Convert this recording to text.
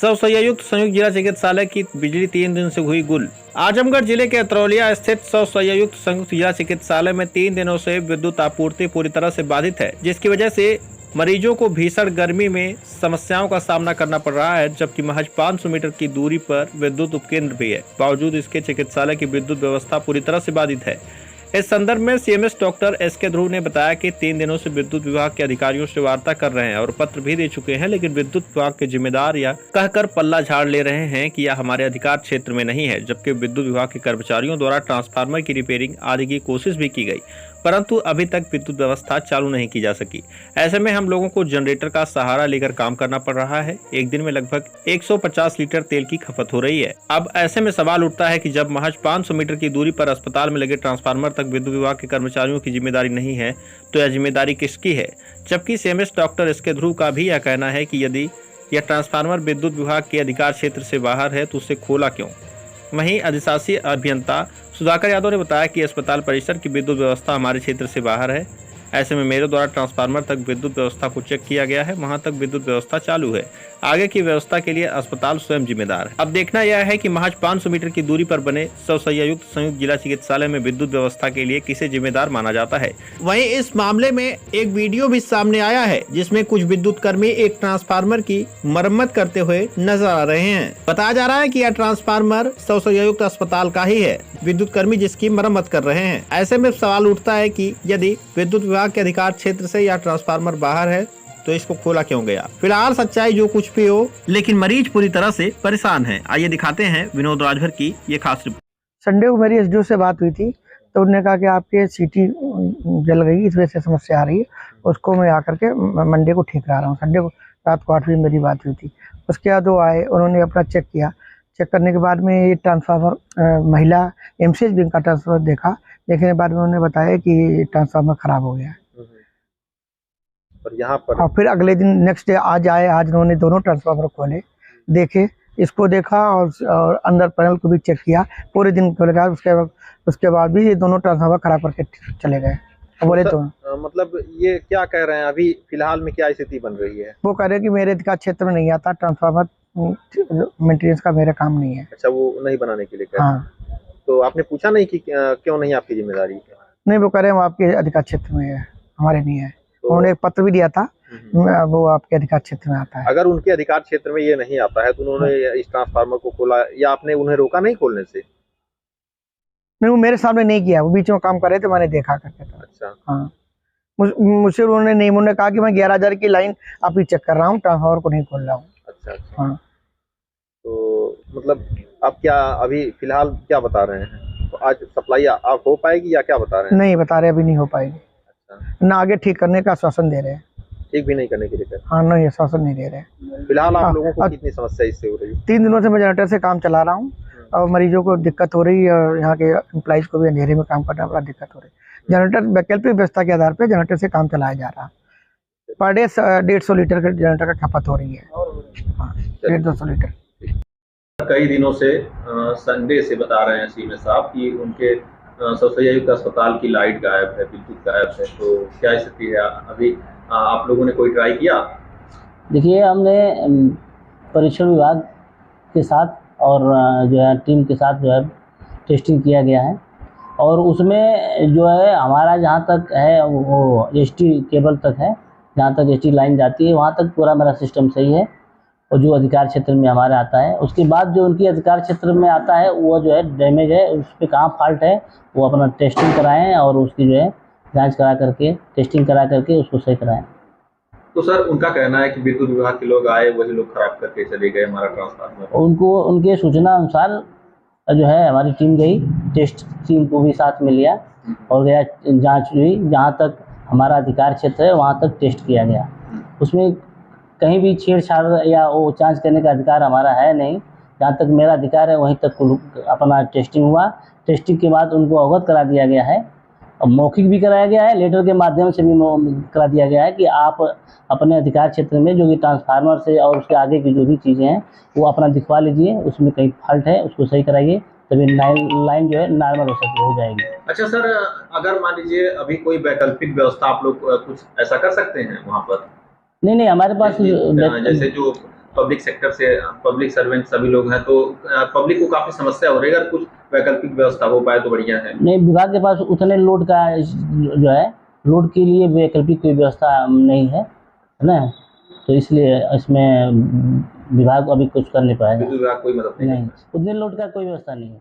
स्वशय्यायुक्त संयुक्त जिला चिकित्सालय की बिजली 3 दिन से हुई गुल। आजमगढ़ जिले के अतरौलिया स्थित स्वशय्यायुक्त संयुक्त जिला चिकित्सालय में 3 दिनों से विद्युत आपूर्ति पूरी तरह से बाधित है, जिसकी वजह से मरीजों को भीषण गर्मी में समस्याओं का सामना करना पड़ रहा है, जबकि महज 500 मीटर की दूरी पर विद्युत उपकेंद्र भी है। बावजूद इसके चिकित्सालय की विद्युत व्यवस्था पूरी तरह से बाधित है। इस संदर्भ में सीएमएस डॉक्टर एसके ध्रुव ने बताया कि 3 दिनों से विद्युत विभाग के अधिकारियों से वार्ता कर रहे हैं और पत्र भी दे चुके हैं, लेकिन विद्युत विभाग के जिम्मेदार या कहकर पल्ला झाड़ ले रहे हैं कि यह हमारे अधिकार क्षेत्र में नहीं है, जबकि विद्युत विभाग के कर्मचारियों द्वारा ट्रांसफार्मर की रिपेयरिंग आदि की कोशिश भी की गई, परंतु अभी तक विद्युत व्यवस्था चालू नहीं की जा सकी। ऐसे में हम लोगों को जनरेटर का सहारा लेकर काम करना पड़ रहा है। एक दिन में लगभग 150 लीटर तेल की खपत हो रही है। अब ऐसे में सवाल उठता है कि जब महज 500 मीटर की दूरी पर अस्पताल में लगे ट्रांसफार्मर तक विद्युत विभाग के कर्मचारियों की जिम्मेदारी नहीं है, तो यह जिम्मेदारी किसकी है? जबकि सीएमएस डॉक्टर एसके ध्रुव का भी यह कहना है कि यदि यह ट्रांसफार्मर विद्युत विभाग के अधिकार क्षेत्र से बाहर है तो उसे खोला क्यों? वहीं अधिशासी अभियंता सुधाकर यादव ने बताया कि अस्पताल परिसर की विद्युत व्यवस्था हमारे क्षेत्र से बाहर है। ऐसे में मेरे द्वारा ट्रांसफार्मर तक विद्युत व्यवस्था को चेक किया गया है, वहां तक विद्युत व्यवस्था चालू है। आगे की व्यवस्था के लिए अस्पताल स्वयं जिम्मेदार है। अब देखना यह है कि महज 500 मीटर की दूरी पर बने स्वशय्यायुक्त संयुक्त जिला चिकित्सालय में विद्युत व्यवस्था के लिए किसे जिम्मेदार माना जाता है। वहीं इस मामले में एक वीडियो भी सामने आया है, जिसमें कुछ विद्युत कर्मी एक ट्रांसफार्मर की मरम्मत करते हुए नजर आ रहे हैं। बताया जा रहा है कि यह ट्रांसफार्मर स्वशय्यायुक्त अस्पताल का ही है, विद्युत कर्मी जिसकी मरम्मत कर रहे हैं। ऐसे में सवाल उठता है कि यदि विद्युत विभाग के अधिकार क्षेत्र से यह ट्रांसफार्मर बाहर है तो इसको खोला क्यों गया? फिलहाल सच्चाई जो कुछ भी हो, लेकिन मरीज पूरी तरह से परेशान है। आइए दिखाते हैं विनोद राजभर की ये खास रिपोर्ट। संडे को मेरी एसडीओ से बात हुई थी, तो उन्होंने कहा कि आपके सीटी जल गई, इस वजह से समस्या आ रही है, उसको मैं आकर के मंडे को ठीक करा रहा हूँ। संडे को रात को 8 बजे मेरी बात हुई थी। उसके बाद वो आए, उन्होंने अपना चेक किया। चेक करने के बाद में ये ट्रांसफार्मर महिला एमसीएच बैंक का ट्रांसफार्मर देखने के बाद में उन्होंने बताया कि ट्रांसफार्मर खराब हो गया। और यहाँ पर और फिर अगले दिन नेक्स्ट डे आज आए, आज उन्होंने दोनों ट्रांसफार्मर खोले, देखे, इसको देखा और अंदर पैनल को भी चेक किया। पूरे दिन खोलेगा, उसके बाद भी ये दोनों ट्रांसफार्मर खराब करके चले गए। बोले तो मतलब ये क्या कह रहे हैं, अभी फिलहाल में क्या स्थिति बन रही है? वो कह रहे हैं कि मेरे अधिकार क्षेत्र में नहीं आता, ट्रांसफार्मर मेंटेनेंस का मेरा काम नहीं है। अच्छा, वो नहीं बनाने के लिए कह रहे हैं। हाँ, तो आपने पूछा नहीं कि क्यों नहीं आपकी जिम्मेदारी? नहीं, वो कह रहे हैं वो आपके अधिकार क्षेत्र में है, हमारे नहीं है। तो उन्होंने एक पत्र भी दिया था, वो आपके अधिकार क्षेत्र में आता है। अगर उनके अधिकार क्षेत्र में ये नहीं आता है तो उन्होंने इस ट्रांसफार्मर को खोला या आपने उन्हें रोका नहीं खोलने से? नहीं, वो मेरे सामने नहीं किया, वो बीच में काम कर रहे थे, मैंने देखा करके। अच्छा, हाँ, मुझसे उन्होंने नहीं, उन्होंने कहा कि मैं 11,000 की लाइन आप ही चेक कर रहा हूँ, ट्रांसफार्मर को नहीं खोल रहा हूँ। अच्छा। हाँ, तो मतलब आप क्या अभी फिलहाल क्या बता रहे हैं? तो आज सप्लाई आप हो पाएगी या क्या बता रहे हैं? नहीं बता रहे, अभी नहीं हो पाएगी। अच्छा, ना आगे ठीक करने का आश्वासन दे रहे हैं। ठीक भी नहीं करने के लिए? हाँ, नहीं, आश्वासन नहीं दे रहे। फिलहाल आप लोगों को कितनी समस्या इससे हो रही है? 3 दिनों से मैं जनरेटर से काम चला रहा हूँ और मरीजों को दिक्कत हो रही है, और यहाँ के एम्प्लॉइज को भी अंधेरे में काम करना बड़ा दिक्कत हो रही है। जनरेटर वैकल्पिक व्यवस्था के आधार पर जनरेटर से काम चलाया जा रहा है। पर डे 150 लीटर का जनरेटर का खपत हो रही है। हाँ, 150 लीटर। कई दिनों से संडे से बता रहे हैं सीएमएस साहब कि उनके स्वशय्यायुक्त अस्पताल की लाइट गायब है, विद्युत गायब है, तो क्या स्थिति है अभी? आप लोगों ने कोई ट्राई किया? देखिए, हमने परीक्षण विभाग के साथ और जो है टीम के साथ जो है टेस्टिंग किया गया है, और उसमें जो है हमारा जहाँ तक है वो एसटी केबल तक है, जहाँ तक एसटी लाइन जाती है वहाँ तक पूरा मेरा सिस्टम सही है, और जो अधिकार क्षेत्र में हमारा आता है। उसके बाद जो उनकी अधिकार क्षेत्र में आता है वो जो है डैमेज है, उस पर कहाँ फॉल्ट है वो अपना टेस्टिंग कराएं और उसकी जो है जांच करा करके, टेस्टिंग करा करके उसको सही कराएं। तो सर, उनका कहना है कि विद्युत विभाग के लोग आए, वही लोग खराब करके चले गए हमारा ट्रांसफार्मर। उनको उनके सूचना अनुसार जो है हमारी टीम गई, टेस्ट टीम को भी साथ में लिया और गया, जाँच हुई, जहाँ तक हमारा अधिकार क्षेत्र है वहाँ तक टेस्ट किया गया। उसमें कहीं भी छेड़छाड़ या वो जांच करने का अधिकार हमारा है नहीं। जहाँ तक मेरा अधिकार है वहीं तक अपना टेस्टिंग हुआ। टेस्टिंग के बाद उनको अवगत करा दिया गया है, और मौखिक भी कराया गया है, लेटर के माध्यम से भी करा दिया गया है कि आप अपने अधिकार क्षेत्र में जो कि ट्रांसफार्मर से और उसके आगे की जो भी चीज़ें हैं वो अपना दिखवा लीजिए, उसमें कहीं फॉल्ट है उसको सही कराइए, तभी लाइन जो है नॉर्मल हो जाएगी। अच्छा सर, अगर मान लीजिए अभी कोई वैकल्पिक व्यवस्था आप लोग कुछ ऐसा कर सकते हैं वहाँ पर? नहीं, हमारे पास जैसे जो पब्लिक सेक्टर से पब्लिक सर्वेंट सभी लोग हैं, तो पब्लिक को काफ़ी समस्या हो रही है। अगर कुछ वैकल्पिक व्यवस्था हो पाए तो बढ़िया है। नहीं, विभाग के पास उतने लोड का जो है, लोड के लिए वैकल्पिक कोई व्यवस्था नहीं है ना, तो इसलिए इसमें विभाग अभी कुछ कर नहीं पाएगा। विद्युत विभाग कोई मदद नहीं नहीं, उतने लोड का कोई व्यवस्था नहीं है।